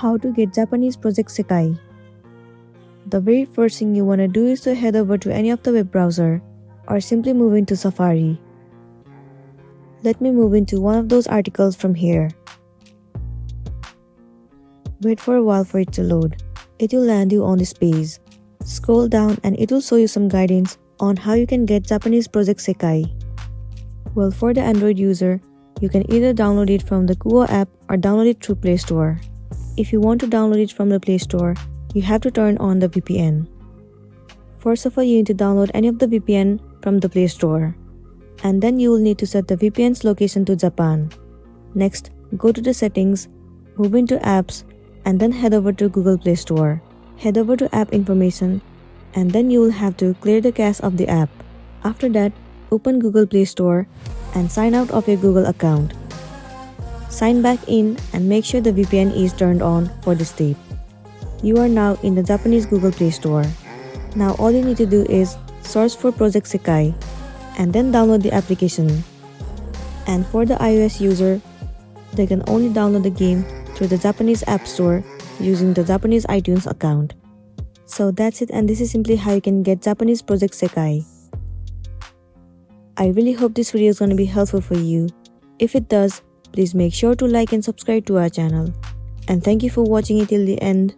How to get Japanese Project Sekai. The very first thing you want to do is to head over to any of the web browser or simply move into Safari. Let me move into one of those articles from here. Wait for a while for it to load. It will land you on this page. Scroll down and it will show you some guidance on how you can get Japanese Project Sekai. Well, for the Android user, you can either download it from the Kuo app or download it through Play Store. If you want to download it from the Play Store, you have to turn on the VPN. First of all, you need to download any of the VPN from the Play Store. And then you will need to set the VPN's location to Japan. Next, go to the settings, move into apps, and then head over to Google Play Store. Head over to app information, and then you will have to clear the cache of the app. After that, open Google Play Store and sign out of your Google account. Sign back in and make sure the VPN is turned on for this step. You are now in the Japanese Google Play Store. Now all you need to do is search for Project Sekai and then download the application. And for the iOS user, they can only download the game through the Japanese App Store using the Japanese iTunes account. So that's it, and this is simply how you can get Japanese Project Sekai. I really hope this video is going to be helpful for you. If it does, please make sure to like and subscribe to our channel. And thank you for watching it till the end.